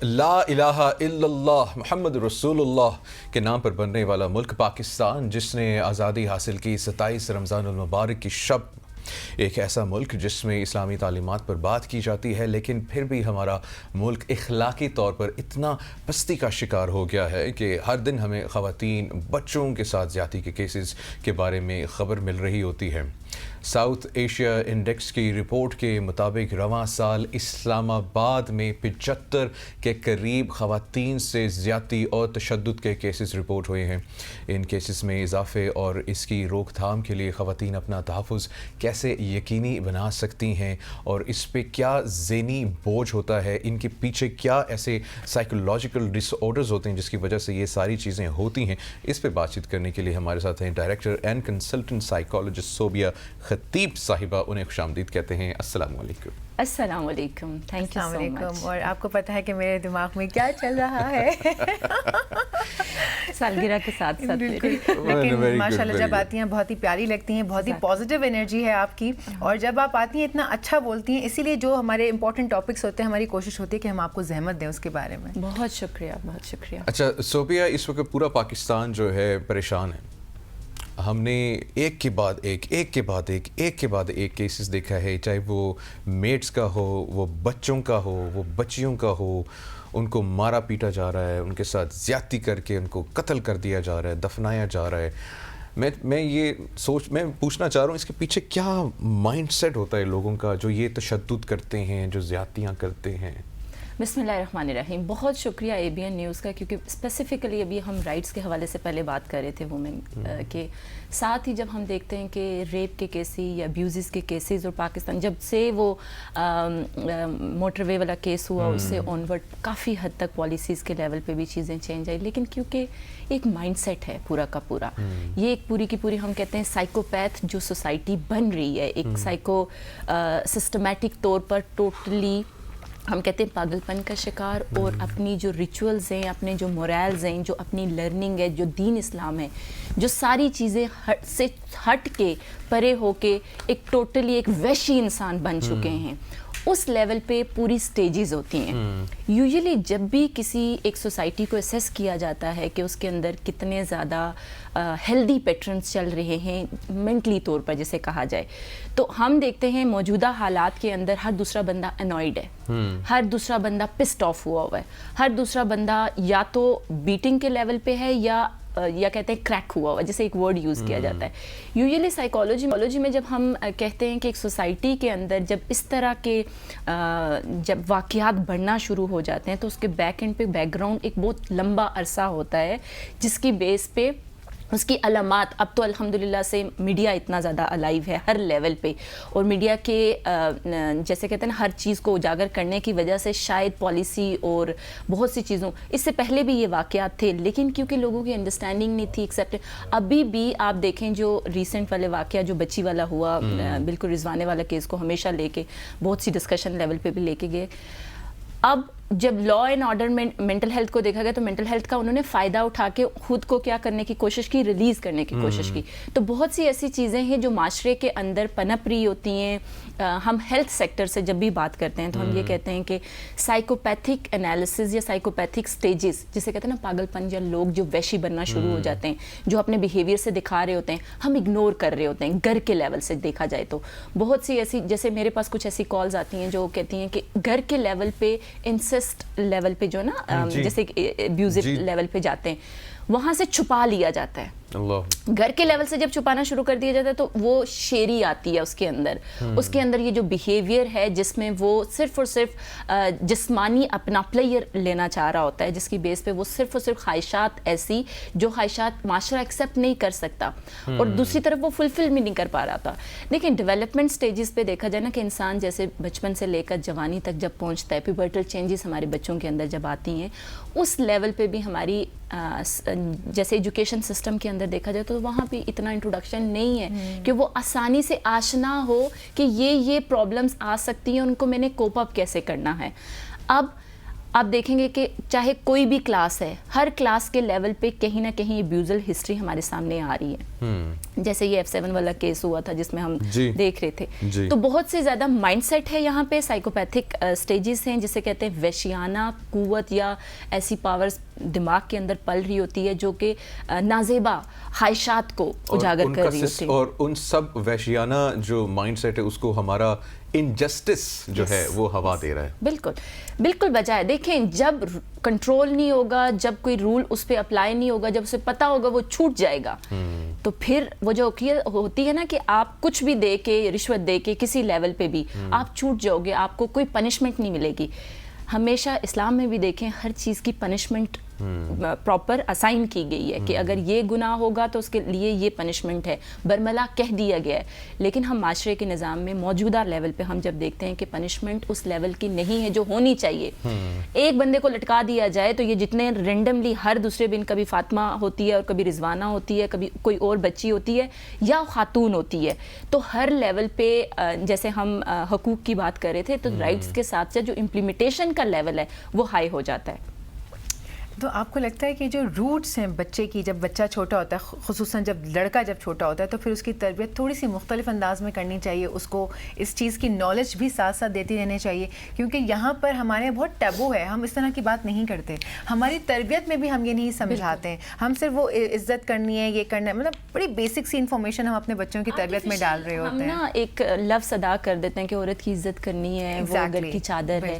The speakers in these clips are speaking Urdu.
لا الہ الا اللہ محمد رسول اللہ کے نام پر بننے والا ملک پاکستان، جس نے آزادی حاصل کی 27 رمضان المبارک کی شب، ایک ایسا ملک جس میں اسلامی تعلیمات پر بات کی جاتی ہے، لیکن پھر بھی ہمارا ملک اخلاقی طور پر اتنا پستی کا شکار ہو گیا ہے کہ ہر دن ہمیں خواتین، بچوں کے ساتھ زیادتی کے کیسز کے بارے میں خبر مل رہی ہوتی ہے۔ ساؤتھ ایشیا انڈیکس کی رپورٹ کے مطابق رواں سال اسلام آباد میں 75 کے قریب خواتین سے زیادتی اور تشدد کے کیسز رپورٹ ہوئے ہیں۔ ان کیسز میں اضافے اور اس کی روک تھام کے لیے خواتین اپنا تحفظ کیسے یقینی بنا سکتی ہیں اور اس پہ کیا ذہنی بوجھ ہوتا ہے، ان کے پیچھے کیا ایسے سائیکولوجیکل ڈس آرڈرز ہوتے ہیں جس کی وجہ سے یہ ساری چیزیں ہوتی ہیں، اس پہ بات چیت کرنے کے لیے ہمارے ساتھ ہیں director and consultant psychologist Sobia خطیب صاحبہ، انہیں خوش آمدید کہتے ہیں۔ السلام علیکم۔ السلام علیکم، تھینک یو سو مچ۔ اور آپ کو پتہ ہے کہ میرے دماغ میں کیا چل رہا ہے سالگرہ کے ساتھ ساتھ لیکن ماشاء اللہ جب آتی ہیں بہت ہی پیاری لگتی ہیں، بہت ہی پازیٹیو انرجی ہے آپ کی، اور جب آپ آتی ہیں اتنا اچھا بولتی ہیں، اسی لیے جو ہمارے امپورٹنٹ ٹاپکس ہوتے ہیں ہماری کوشش ہوتی ہے کہ ہم آپ کو زحمت دیں اس کے بارے میں۔ بہت شکریہ، بہت شکریہ۔ اچھا صوبیہ، اس وقت پورا پاکستان جو ہے پریشان ہے۔ ہم نے ایک کے بعد ایک کیسز دیکھا ہے، چاہے وہ میڈس کا ہو، وہ بچوں کا ہو، وہ بچیوں کا ہو، ان کو مارا پیٹا جا رہا ہے، ان کے ساتھ زیادتی کر کے ان کو قتل کر دیا جا رہا ہے، دفنایا جا رہا ہے۔ میں پوچھنا چاہ رہا ہوں، اس کے پیچھے کیا مائنڈ سیٹ ہوتا ہے لوگوں کا جو یہ تشدد کرتے ہیں، جو زیادتیاں کرتے ہیں؟ بسم اللہ الرحمن الرحیم۔ بہت شکریہ اے بی این نیوز کا، کیونکہ اسپیسیفکلی ابھی ہم رائٹس کے حوالے سے پہلے بات کر رہے تھے وومن کے ساتھ ہی، جب ہم دیکھتے ہیں کہ ریپ کے کیسز یا ابیوزز کے کیسز، اور پاکستان جب سے وہ موٹر وے والا کیس ہوا اس سے آنورڈ کافی حد تک پالیسیز کے لیول پہ بھی چیزیں چینج آئی، لیکن کیونکہ ایک مائنڈ سیٹ ہے پورا کا پورا، یہ ایک پوری کی پوری ہم کہتے ہیں سائیکوپیتھ جو سوسائٹی بن رہی ہے، ایک سائیکو سسٹمیٹک طور پر ٹوٹلی ہم کہتے ہیں پاگل پن کا شکار، اور اپنی جو ریچولز ہیں، اپنے جو مورالز ہیں، جو اپنی لرننگ ہے، جو دین اسلام ہے، جو ساری چیزیں سے ہٹ کے پرے ہو کے ایک ٹوٹلی ایک وحشی انسان بن چکے ہیں۔ اس لیول پہ پوری سٹیجز ہوتی ہیں۔ یوزلی جب بھی کسی ایک سوسائٹی کو اسیس کیا جاتا ہے کہ اس کے اندر کتنے زیادہ ہیلدی پیٹرنز چل رہے ہیں مینٹلی طور پر جسے کہا جائے، تو ہم دیکھتے ہیں موجودہ حالات کے اندر ہر دوسرا بندہ انوائڈ ہے، ہر دوسرا بندہ پسڈ آف ہوا ہے، ہر دوسرا بندہ یا تو بیٹنگ کے لیول پہ ہے یا کہتے ہیں کریک ہوا ہوا، جیسے ایک ورڈ یوز کیا جاتا ہے۔ یوزلی سائیکالوجی میں جب ہم کہتے ہیں کہ ایک سوسائٹی کے اندر جب اس طرح کے جب واقعات بڑھنا شروع ہو جاتے ہیں تو اس کے بیک اینڈ پہ بیک گراؤنڈ ایک بہت لمبا عرصہ ہوتا ہے، جس کی بیس پہ اس کی علامات، اب تو الحمدللہ سے میڈیا اتنا زیادہ الائیو ہے ہر لیول پہ، اور میڈیا کے جیسے کہتے ہیں نا ہر چیز کو اجاگر کرنے کی وجہ سے شاید پالیسی اور بہت سی چیزوں، اس سے پہلے بھی یہ واقعات تھے، لیکن کیونکہ لوگوں کی انڈرسٹینڈنگ نہیں تھی، ایکسیپٹ ابھی بھی آپ دیکھیں جو ریسنٹ والے واقعہ جو بچی والا ہوا، بالکل رضوانے والا کیس کو ہمیشہ لے کے بہت سی ڈسکشن لیول پہ بھی لے کے گئے۔ اب جب لا اینڈ آرڈر میں مینٹل ہیلتھ کو دیکھا گیا تو مینٹل ہیلتھ کا انہوں نے فائدہ اٹھا کے خود کو کیا کرنے کی کوشش کی، ریلیز کرنے کی کوشش کی۔ تو بہت سی ایسی چیزیں ہیں جو معاشرے کے اندر پنپ رہی ہوتی ہیں۔ ہم ہیلتھ سیکٹر سے جب بھی بات کرتے ہیں تو ہم یہ کہتے ہیں کہ سائیکوپیتھک انالیسز یا سائیکوپیتھک سٹیجز جسے کہتے ہیں نا پاگل پن، یا لوگ جو وحشی بننا شروع ہو جاتے ہیں، جو اپنے بیہیویئر سے دکھا رہے ہوتے ہیں، ہم اگنور کر رہے ہوتے ہیں گھر کے لیول سے دیکھا جائے تو۔ بہت سی ایسی، جیسے میرے پاس کچھ ایسی کالز آتی ہیں جو کہتی ہیں کہ گھر کے لیول پہ انسسٹ لیول پہ جو نا جیسے ابیوزو لیول پہ جاتے ہیں، وہاں سے چھپا لیا جاتا ہے۔ گھر کے لیول سے جب چھپانا شروع کر دیا جاتا ہے تو وہ شیری آتی ہے اس کے اندر یہ جو بیہیویئر ہے جس میں وہ صرف اور صرف جسمانی اپنا پلیئر لینا چاہ رہا ہوتا ہے، جس کی بیس پہ وہ صرف اور صرف خواہشات ایسی جو خواہشات معاشرہ ایکسیپٹ نہیں کر سکتا، اور دوسری طرف وہ فلفل بھی نہیں کر پا رہا تھا۔ لیکن ڈیولپمنٹ سٹیجز پہ دیکھا جائے نا کہ انسان جیسے بچپن سے لے کر جوانی تک جب پہنچتا ہے، پیوبرٹل چینجز ہمارے بچوں کے اندر جب آتی ہیں، اس لیول پہ بھی ہماری جیسے ایجوکیشن سسٹم کے اندر دیکھا جائے تو وہاں پہ اتنا انٹروڈکشن نہیں ہے کہ وہ آسانی سے آشنا ہو کہ یہ پرابلمس آ سکتی ہیں، ان کو میں نے کوپ اپ کیسے کرنا ہے۔ اب آپ دیکھیں گے کہ چاہے کوئی بھی کلاس ہے, ہر کلاس کے لیول پہ کہیں نہ کہیں ابیوزل ہسٹری ہمارے سامنے آ رہی ہے. جیسے یہ F7 والا کیس ہوا تھا جس میں ہم دیکھ رہے تھے, تو بہت سے زیادہ مائنڈ سیٹ ہے یہاں پہ, سائیکوپیتھک سٹیجز ہیں جسے کہتے ہیں وحشیانہ قوت یا ایسی پاورز دماغ کے اندر پل رہی ہوتی ہے جو کہ نازیبا خواہشات کو اجاگر کر رہی ہوتی ہے. اور ان سب وحشیانہ جو مائنڈ سیٹ ہے اس کو ہمارا انجسٹس جو ہے وہ ہوا دے رہا ہے. بالکل بالکل بجائے دیکھیں, جب کنٹرول نہیں ہوگا, جب کوئی رول اس پہ اپلائی نہیں ہوگا, جب اسے پتا ہوگا وہ چھوٹ جائے گا, تو پھر وہ جو ہوتی ہے نا کہ آپ کچھ بھی دے کے, رشوت دے کے کسی لیول پہ بھی آپ چھوٹ جاؤ گے, آپ کو کوئی پنشمنٹ نہیں ملے گی. ہمیشہ اسلام میں بھی دیکھیں ہر چیز کی پنشمنٹ پراپر اسائن کی گئی ہے کہ اگر یہ گناہ ہوگا تو اس کے لیے یہ پنشمنٹ ہے, برملا کہہ دیا گیا ہے. لیکن ہم معاشرے کے نظام میں موجودہ لیول پہ ہم جب دیکھتے ہیں کہ پنشمنٹ اس لیول کی نہیں ہے جو ہونی چاہیے. ایک بندے کو لٹکا دیا جائے تو یہ جتنے رینڈملی ہر دوسرے دن کبھی فاطمہ ہوتی ہے اور کبھی رضوانہ ہوتی ہے, کبھی کوئی اور بچی ہوتی ہے یا خاتون ہوتی ہے, تو ہر لیول پہ جیسے ہم حقوق کی بات کر رہے تھے تو رائٹس کے ساتھ ساتھ جو امپلیمنٹیشن کا لیول ہے وہ ہائی ہو جاتا ہے. تو آپ کو لگتا ہے کہ جو روٹس ہیں بچے کی, جب بچہ چھوٹا ہوتا ہے, خصوصاً جب لڑکا جب چھوٹا ہوتا ہے, تو پھر اس کی تربیت تھوڑی سی مختلف انداز میں کرنی چاہیے, اس کو اس چیز کی نالج بھی ساتھ ساتھ دیتی رہنی چاہیے, کیونکہ یہاں پر ہمارے یہاں بہت ٹیبو ہے, ہم اس طرح کی بات نہیں کرتے. ہماری تربیت میں بھی ہم یہ نہیں سمجھاتے ہیں, ہم صرف وہ عزت کرنی ہے, یہ کرنا ہے, مطلب بڑی بیسک سی انفارمیشن ہم اپنے بچوں کی تربیت میں ڈال رہے ہوتے ہیں. ہم نا ایک لفظ ادا کر دیتے ہیں کہ عورت کی عزت کرنی ہے, وہ گھر کی چادر ہے.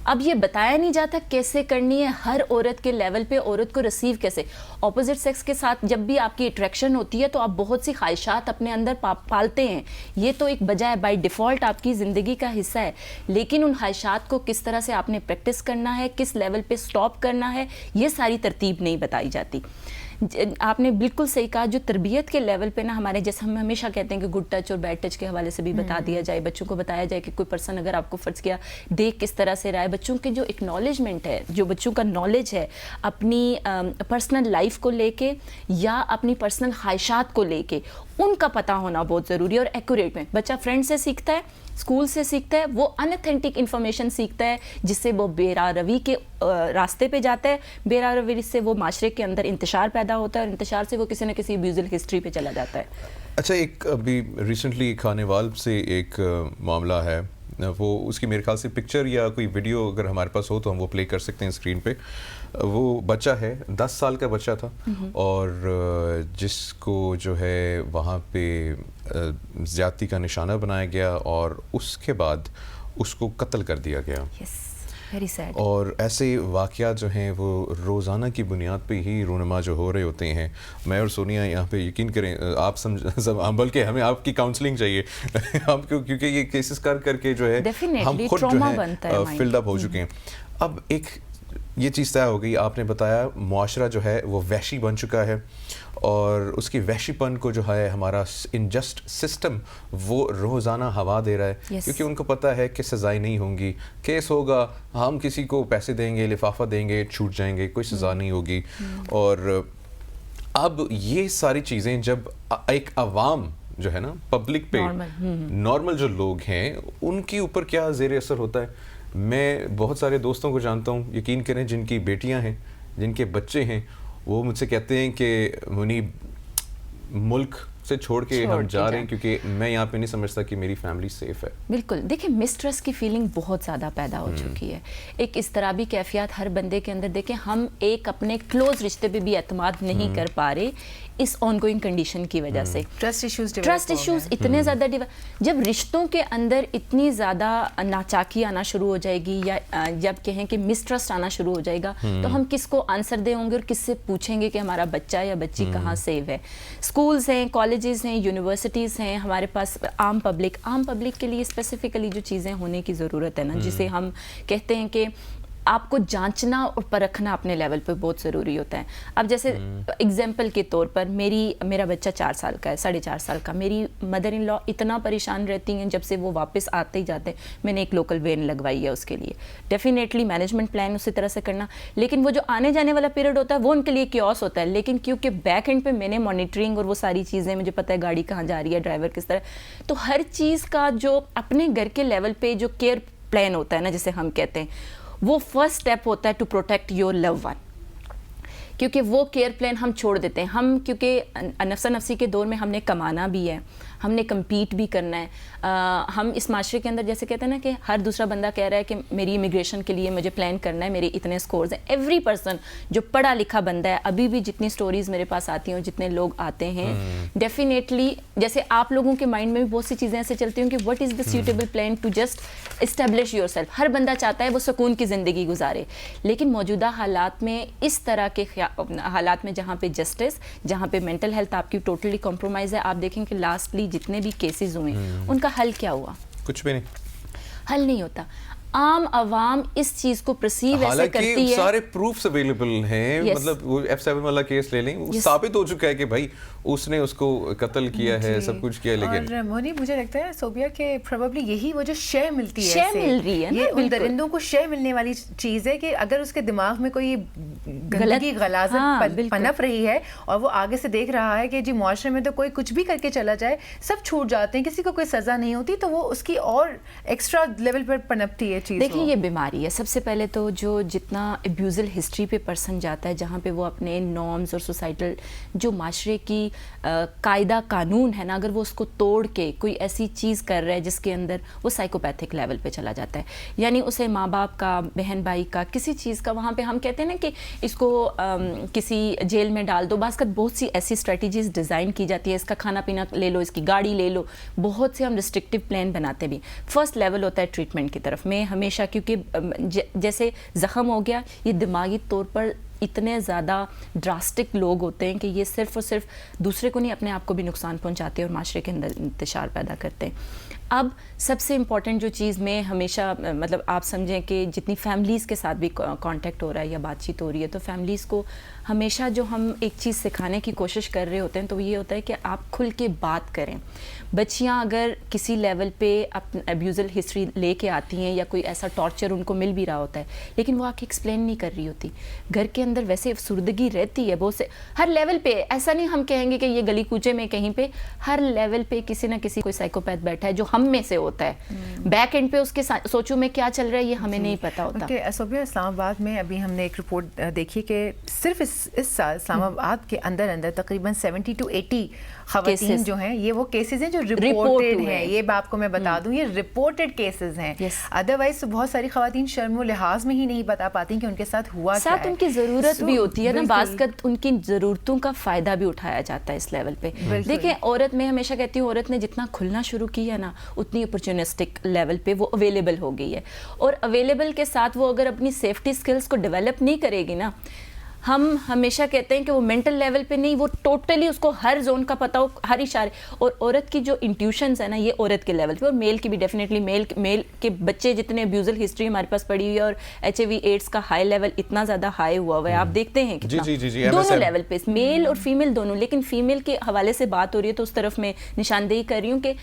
اب یہ بتایا نہیں جاتا کیسے کرنی ہے, ہر عورت کے لیول پہ عورت کو ریسیو کیسے. اپوزٹ سیکس کے ساتھ جب بھی آپ کی اٹریکشن ہوتی ہے تو آپ بہت سی خواہشات اپنے اندر پالتے ہیں, یہ تو ایک بجائے بائی ڈیفالٹ آپ کی زندگی کا حصہ ہے, لیکن ان خواہشات کو کس طرح سے آپ نے پریکٹس کرنا ہے, کس لیول پہ سٹاپ کرنا ہے, یہ ساری ترتیب نہیں بتائی جاتی. آپ نے بالکل صحیح کہا, جو تربیت کے لیول پہ نا ہمارے, جیسے ہم ہمیشہ کہتے ہیں کہ گڈ ٹچ اور بیڈ ٹچ کے حوالے سے بھی بتا دیا جائے, بچوں کو بتایا جائے کہ کوئی پرسن اگر آپ کو فرض کیا دیکھ کس طرح سے رہا ہے. بچوں کے جو اکنالجمنٹ ہے, جو بچوں کا نالج ہے اپنی پرسنل لائف کو لے کے یا اپنی پرسنل خواہشات کو لے کے, ان کا پتہ ہونا بہت ضروری ہے. اور ایکوریٹ میں بچہ فرینڈ سے سیکھتا ہے, اسکول سے سیکھتا ہے, وہ انتھینٹک انفارمیشن سیکھتا ہے جس سے وہ بے روی کے راستے پہ جاتا ہے, بے روی سے وہ معاشرے کے اندر انتشار پیدا ہوتا ہے, اور انتشار سے وہ کسی نہ کسی ابیوزل ہسٹری پہ چلا جاتا ہے. اچھا, ایک ابھی ریسنٹلی کھانے وال سے ایک معاملہ ہے, وہ اس کی میرے خیال سے پکچر یا کوئی ویڈیو اگر ہمارے پاس ہو تو ہم وہ پلے کر سکتے ہیں اسکرین پہ. وہ بچہ ہے, 10 سال کا بچہ تھا, اور جس کو جو ہے وہاں پہ زیادتی کا نشانہ بنایا گیا اور اس کے بعد اس کو قتل کر دیا گیا. اور ایسے واقعات جو ہیں وہ روزانہ کی بنیاد پہ ہی رونما جو ہو رہے ہوتے ہیں. میں اور سونیا یہاں پہ یقین کریں, آپ بلکہ ہمیں آپ کی کاؤنسلنگ چاہیے ہم کیونکہ یہ کیسز کر کے جو ہے ہم خود جو ہے فلڈ اپ ہو چکے ہیں. اب ایک یہ چیز طے ہو گئی, آپ نے بتایا معاشرہ جو ہے وہ وحشی بن چکا ہے, اور اس کی وحشی پن کو جو ہے ہمارا انجسٹ سسٹم وہ روزانہ ہوا دے رہا ہے, کیونکہ ان کو پتہ ہے کہ سزائیں نہیں ہوں گی, کیس ہوگا, ہم کسی کو پیسے دیں گے, لفافہ دیں گے, چھوٹ جائیں گے, کوئی سزا نہیں ہوگی. اور اب یہ ساری چیزیں جب ایک عوام جو ہے نا پبلک پہ, نارمل جو لوگ ہیں, ان کے اوپر کیا زیر اثر ہوتا ہے. میں بہت سارے دوستوں کو جانتا ہوں, یقین کریں, جن کی بیٹیاں ہیں, جن کے بچے ہیں, وہ مجھ سے کہتے ہیں کہ منیب ملک سے چھوڑ کے ہم جا رہے ہیں کیونکہ میں یہاں پہ نہیں سمجھتا کہ میری فیملی سیف ہے. بالکل, دیکھیں مسٹرسٹ کی فیلنگ بہت زیادہ پیدا ہو چکی ہے, ایک اضطرابی کیفیات ہر بندے کے اندر. دیکھیں ہم ایک اپنے کلوز رشتے پہ بھی اعتماد نہیں کر پا رہے اس آن گوئنگ کنڈیشن کی وجہ سے. ٹرسٹ ایشوز اتنے زیادہ, جب رشتوں کے اندر اتنی زیادہ ناچاکی آنا شروع ہو جائے گی, یا جب کہیں کہ مسٹرسٹ آنا شروع ہو جائے گا, تو ہم کس کو آنسر دیں ہوں گے اور کس سے پوچھیں گے کہ ہمارا بچہ یا بچی کہاں سیو ہے. اسکولز ہیں, کالجز ہیں, یونیورسٹیز ہیں, ہمارے پاس عام پبلک کے لیے اسپیسیفکلی جو چیزیں ہونے کی ضرورت ہے نا, جسے ہم کہتے ہیں کہ آپ کو جانچنا اور پرکھنا اپنے لیول پہ بہت ضروری ہوتا ہے. اب جیسے اگزامپل کے طور پر میرا بچہ 4 سال کا ہے, 4.5 سال کا. میری مدر ان لا اتنا پریشان رہتی ہیں جب سے وہ واپس آتے ہی جاتے ہیں. میں نے ایک لوکل وین لگوائی ہے اس کے لیے, ڈیفینیٹلی مینجمنٹ پلان اسی طرح سے کرنا, لیکن وہ جو آنے جانے والا پیریڈ ہوتا ہے وہ ان کے لیے کیوس ہوتا ہے. لیکن کیونکہ بیک اینڈ پہ میں نے مانیٹرنگ اور وہ ساری چیزیں, مجھے پتہ ہے گاڑی کہاں جا رہی ہے, ڈرائیور کس طرح, تو ہر چیز کا جو اپنے گھر کے لیول پہ جو کیئر پلان ہوتا ہے نا جسے ہم کہتے ہیں, وہ فرسٹ اسٹیپ ہوتا ہے to protect your love one. کیونکہ وہ کیئر پلان ہم چھوڑ دیتے ہیں. ہم کیونکہ نفسا نفسی کے دور میں ہم نے کمانا بھی ہے, ہم نے کمپیٹ بھی کرنا ہے. ہم اس معاشرے کے اندر جیسے کہتے ہیں نا کہ ہر دوسرا بندہ کہہ رہا ہے کہ میری امیگریشن کے لیے مجھے پلان کرنا ہے, میرے اتنے سکورز ہیں. ایوری پرسن جو پڑھا لکھا بندہ ہے, ابھی بھی جتنی سٹوریز میرے پاس آتی ہیں, جتنے لوگ آتے ہیں, ڈیفینیٹلی جیسے آپ لوگوں کے مائنڈ میں بھی بہت سی چیزیں ایسے چلتی ہوں کہ what is the suitable plan to just establish yourself. ہر بندہ چاہتا ہے وہ سکون کی زندگی گزارے, لیکن موجودہ حالات میں اس طرح کے حالات میں جہاں پہ جسٹس, جہاں پہ مینٹل ہیلتھ آپ کی ٹوٹلی کمپرومائز ہے, آپ دیکھیں کہ لاسٹلی جتنے بھی کیسز ہوئے ان کا حل کیا ہوا؟ کچھ بھی نہیں, حل نہیں ہوتا. عام عوام اس چیز کو پرسیو ایسے کرتی ہے. حالانکہ سارے پروفز اویلیبل ہیں, مطلب وہ F7 والا کیس لے لیں, وہ ثابت ہو چکا ہے کہ بھائی اس نے اس کو قتل کیا ہے, سب کچھ کیا. لیکن اور مونی مجھے لگتا ہے صوبیہ کہ پروبیبلی یہی وہ جو شے ملتی ہے, شے مل رہی ہے نا, یہ ان درندوں کو شے ملنے والی چیز ہے کہ اگر اس کے دماغ میں کوئی گندگی غلاظت پنپ رہی ہے اور وہ آگے سے دیکھ رہا ہے کہ جی معاشرے میں تو کوئی کچھ بھی کر کے چلا جائے, سب چھوٹ جاتے ہیں, کسی کو کوئی سزا نہیں ہوتی, تو وہ اس کی اور ایکسٹرا لیول پر پنپتی ہے چیز. دیکھیں یہ بیماری ہے. سب سے پہلے تو جو جتنا ابیوزل ہسٹری پہ پرسن جاتا ہے, جہاں پہ وہ اپنے نارمز اور سوسائٹل جو معاشرے کی قاعدہ قانون ہے نا, اگر وہ اس کو توڑ کے کوئی ایسی چیز کر رہا ہے جس کے اندر وہ سائیکوپیتھک لیول پہ چلا جاتا ہے, یعنی اسے ماں باپ کا, بہن بھائی کا, کسی چیز کا, وہاں پہ ہم کہتے ہیں نا کہ اس کو کسی جیل میں ڈال دو. بعض کا بہت سی ایسی اسٹریٹجیز ڈیزائن کی جاتی ہے, اس کا کھانا پینا لے لو, اس کی گاڑی لے لو, بہت سے ہم ریسٹرکٹیو پلان بناتے بھی. فرسٹ لیول ہوتا ہے ٹریٹمنٹ کی طرف میں ہمیشہ, کیونکہ جیسے زخم ہو گیا, یہ دماغی طور پر اتنے زیادہ ڈراسٹک لوگ ہوتے ہیں کہ یہ صرف اور صرف دوسرے کو نہیں, اپنے آپ کو بھی نقصان پہنچاتے ہیں اور معاشرے کے اندر انتشار پیدا کرتے ہیں. اب سب سے امپورٹنٹ جو چیز میں ہمیشہ مطلب آپ سمجھیں کہ جتنی فیملیز کے ساتھ بھی کانٹیکٹ ہو رہا ہے یا بات چیت ہو رہی ہے, تو فیملیز کو ہمیشہ جو ہم ایک چیز سکھانے کی کوشش کر رہے ہوتے ہیں تو یہ ہوتا ہے کہ آپ کھل کے بات کریں. بچیاں اگر کسی لیول پہ اپنا ابیوزل ہسٹری لے کے آتی ہیں یا کوئی ایسا ٹارچر ان کو مل بھی رہا ہوتا ہے, لیکن وہ آ کے ایکسپلین نہیں کر رہی ہوتی, گھر کے اندر ویسے افسردگی رہتی ہے بہت سے, ہر لیول پہ. ایسا نہیں ہم کہیں گے کہ یہ گلی کوچے میں کہیں پہ, ہر لیول پہ کسی نہ کسی کوئی سائیکوپیتھ بیٹھا ہے جو ہم میں سے ہوتا ہے. بیک اینڈ پہ اس کے سوچوں میں کیا چل رہا ہے یہ ہمیں نہیں پتا ہوتا. صوبیہ اسلام آباد میں ابھی ہم نے ایک رپورٹ دیکھی کہ صرف اس سال اسلام آباد کے اندر تقریباً 70 to 80 خواتین جو ہیں, یہ وہ کیسز ہیں جو رپورٹڈ ہیں. یہ آپ کو میں بتا دوں, یہ رپورٹڈ کیسز ہیں. ادروائز بہت ساری خواتین شرم و لحاظ میں ہی نہیں بتا پاتی کہ ان کے ساتھ ہوا کیا ہے. ساتھ ان کی ضرورت بھی ہوتی ہے نا, بعض کا ان کی ضرورتوں کا فائدہ بھی اٹھایا جاتا ہے اس لیول پہ. دیکھیں عورت, میں ہمیشہ کہتی ہوں عورت نے جتنا کھلنا شروع کیا نا, اتنی اپرچونسٹک لیول پہ وہ اویلیبل ہو گئی ہے. اور اویلیبل کے ساتھ وہ اگر اپنی سیفٹی سکلز کو ڈیولپ نہیں کرے گی نا, ہم ہمیشہ کہتے ہیں کہ وہ مینٹل لیول پہ نہیں, وہ ٹوٹلی اس کو ہر زون کا پتہ ہو, ہر اشارے. اور عورت کی جو انٹیوشنز ہیں نا, یہ عورت کے لیول پہ, اور میل کی بھی ڈیفینیٹلی. میل کے بچے جتنے ابیوزل ہسٹری ہمارے پاس پڑی ہوئی ہے, اور HIV ایڈس کا ہائی لیول اتنا زیادہ ہائی ہوا ہے, آپ دیکھتے ہیں کتنا دونوں لیول پہ, میل اور فیمیل دونوں. لیکن فیمیل کے حوالے سے بات ہو رہی ہے تو اس طرف میں نشاندہی کر رہی ہوں کہ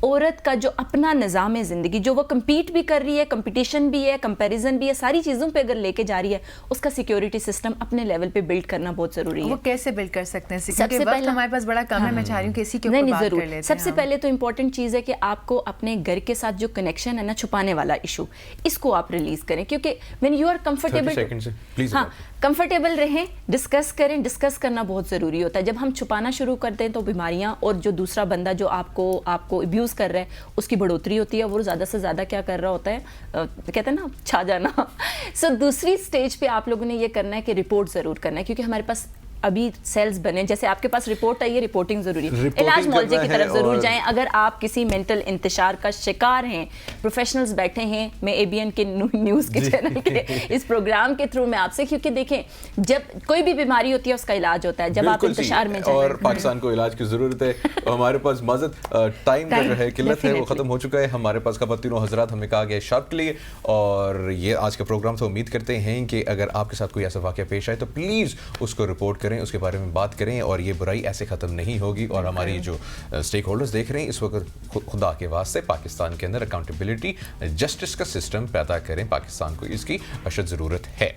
عورت کا جو اپنا نظام زندگی, جو وہ کمپیٹ بھی کر رہی ہے, کمپٹیشن بھی ہے, کمپیریزن بھی ہے, ساری چیزوں پہ اگر لے کے جا رہی ہے, اس کا سیکیورٹی سسٹم اپنے لیول پہ بلڈ کرنا بہت ضروری ہے. وہ کیسے بلڈ کر سکتے ہیں؟ سب سے پہلے ہمارے پاس بڑا کم ہے, میں چاہ رہی ہوں کہ اسی کے اوپر بات کر لیتے ہیں. سب سے پہلے تو امپورٹنٹ چیز ہے کہ آپ کو اپنے گھر کے ساتھ جو کنیکشن ہے نا, چھپانے والا ایشو, اس کو آپ ریلیز کریں. کیونکہ وین یو آر کمفرٹیبل, ہاں کمفرٹیبل رہیں, ڈسکس کریں. ڈسکس کرنا بہت ضروری ہوتا ہے. جب ہم چھپانا شروع کرتے ہیں تو بیماریاں, اور جو دوسرا بندہ جو آپ کو ابیوز کر رہا ہے اس کی بڑھوتری ہوتی ہے, وہ زیادہ سے زیادہ کیا کر رہا ہوتا ہے, کہتے ہیں نا چھا جانا. سو دوسری سٹیج پہ آپ لوگوں نے یہ کرنا ہے کہ رپورٹ ضرور کرنا ہے, کیونکہ ہمارے پاس ابھی سیلز بنے, جیسے آپ کے پاس رپورٹ آئی ہے, رپورٹنگ ضروری ہے. علاج معالجے کی طرف ضرور جائیں اگر آپ کسی مینٹل انتشار کا شکار ہیں. پروفیشنلز بیٹھے ہیں, میں ABN کے نیوز کے چینل کے اس پروگرام کے تھرو میں آپ سے, کیونکہ دیکھیں جب کوئی بھی بیماری ہوتی ہے اس کا علاج ہوتا ہے, جب آپ انتشار میں جائیں. اور پاکستان کو علاج کی ضرورت ہے. ہمارے پاس معذرت ٹائم کا جو ہے قلت ہے, وہ ختم ہو چکا ہے. ہمارے پاس خواتین و حضرات ہمیں کہا گیا شارٹ کے لیے, اور یہ آج کا پروگرام سے امید کرتے ہیں کہ اگر آپ کے ساتھ کوئی ایسا واقعہ پیش آئے تو پلیز اس کو رپورٹ کریں, اس کے بارے میں بات کریں, اور یہ برائی ایسے ختم نہیں ہوگی. اور ہماری جو اسٹیک ہولڈرز دیکھ رہے ہیں اس وقت, خدا کے واسطے پاکستان کے اندر اکاؤنٹیبلٹی, جسٹس کا سسٹم پیدا کریں. پاکستان کو اس کی اشد ضرورت ہے.